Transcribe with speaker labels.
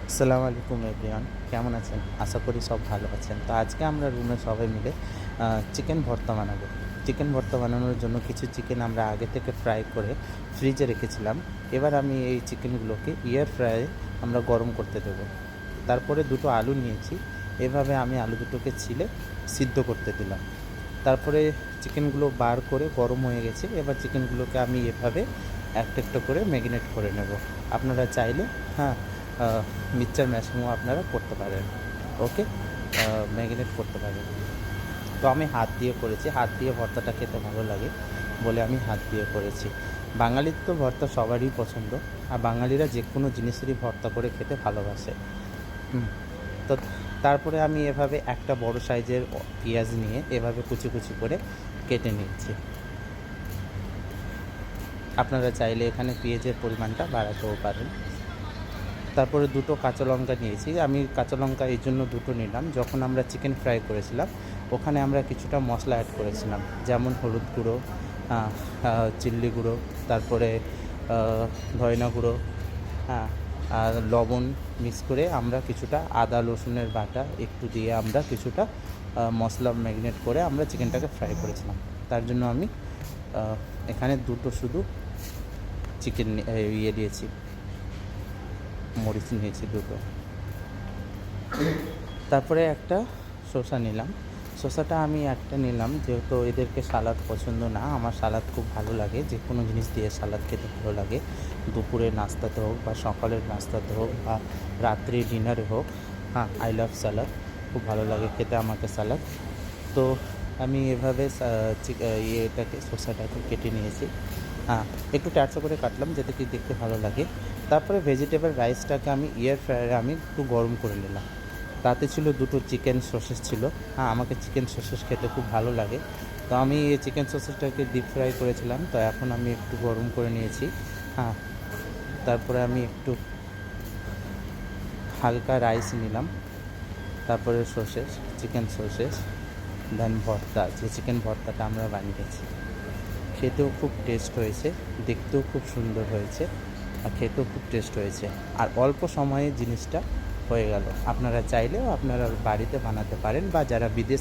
Speaker 1: আসসালামু আলাইকুম এভরিওয়ান, কেমন আছেন? আশা করি সব ভালো আছেন। তো আজকে আমরা রুমে সবাই মিলে চিকেন ভর্তা বানাবো। চিকেন ভর্তা বানানোর জন্য কিছু চিকেন আমরা আগে থেকে ফ্রাই করে ফ্রিজে রেখেছিলাম। এবার আমি এই চিকেনগুলোকে এয়ার ফ্রায়ে আমরা গরম করতে দেবো। তারপরে দুটো আলু নিয়েছি, এভাবে আমি আলু দুটোকে ছিলে সিদ্ধ করতে দিলাম। তারপরে চিকেনগুলো বার করে গরম হয়ে গেছে, এবার চিকেনগুলোকে আমি এভাবে একটা একটা করে ম্যারিনেট করে নেব। আপনারা চাইলে হ্যাঁ মিক্সচার ম্যাশিংও আপনারা করতে পারেন। ওকে, ম্যারিনেট করতে পারেন। তো আমি হাত দিয়ে করেছি, হাত দিয়ে ভর্তাটা খেতে ভালো লাগে বলে আমি হাত দিয়ে করেছি। বাঙালির তো ভর্তা সবারই পছন্দ, আর বাঙালিরা যে কোনো জিনিসেরই ভর্তা করে খেতে ভালোবাসে। তো তারপরে আমি এভাবে একটা বড় সাইজের পেঁয়াজ নিয়ে এভাবে কুচি কুচি করে কেটে নিয়েছি। আপনারা চাইলে এখানে পেঁয়াজের পরিমাণটা বাড়াতেও পারেন। তারপরে দুটো কাঁচা লঙ্কা নিয়েছি, আমি কাঁচা লঙ্কা এই জন্য দুটো নিলাম, যখন আমরা চিকেন ফ্রাই করেছিলাম ওখানে আমরা কিছুটা মশলা অ্যাড করেছিলাম, যেমন হলুদ গুঁড়ো, চিল্লি গুঁড়ো, তারপরে ধয়না গুঁড়ো, হ্যাঁ, আর লবণ মিক্স করে আমরা কিছুটা আদা রসুনের বাটা একটু দিয়ে আমরা কিছুটা মশলা ম্যারিনেট করে আমরা চিকেনটাকে ফ্রাই করেছিলাম। তার জন্য আমি এখানে দুটো শুধু চিকেন দিয়েছি, মরিচ নিয়েছি দুটো। তারপরে একটা শসা নিলাম। শসাটা আমি একটা নিলাম যেহেতু এদেরকে সালাদ পছন্দ না, আমার সালাদ খুব ভালো লাগে, যে কোনো জিনিস দিয়ে সালাদ খেতে ভালো লাগে। দুপুরের নাস্তাতে হোক বা সকালের নাস্তাতে হোক বা রাত্রি ডিনারে হোক, হ্যাঁ, আই লাভ সালাদ, খুব ভালো লাগে খেতে আমাকে সালাদ। তো আমি এভাবে এটাকে শসাটাকে কেটে নিয়েছি, হ্যাঁ, একটু ট্যাটসা করে কাটলাম যাতে কি দেখতে ভালো লাগে। তারপরে ভেজিটেবল রাইসটাকে আমি এয়ার ফ্রায়ারে আমি একটু গরম করে নিলাম। তাতে ছিল দুটো চিকেন সসেস ছিল, হ্যাঁ, আমাকে চিকেন সসেস খেতে খুব ভালো লাগে। তো আমি এই চিকেন সসেসটাকে ডিপ ফ্রাই করেছিলাম, তো এখন আমি একটু গরম করে নিয়েছি, হ্যাঁ। তারপরে আমি একটু হালকা রাইস নিলাম, তারপরে সসেস, চিকেন সসেস, দেন ভর্তা, যে চিকেন ভর্তাটা আমরা বানিয়েছি। খেতেও খুব টেস্ট হয়েছে, দেখতেও খুব সুন্দর হয়েছে, আর খেতেও খুব টেস্ট হয়েছে, আর অল্প সময়ে জিনিসটা হয়ে গেল। আপনারা চাইলেও আপনারা বাড়িতে বানাতে পারেন, বা যারা বিদেশ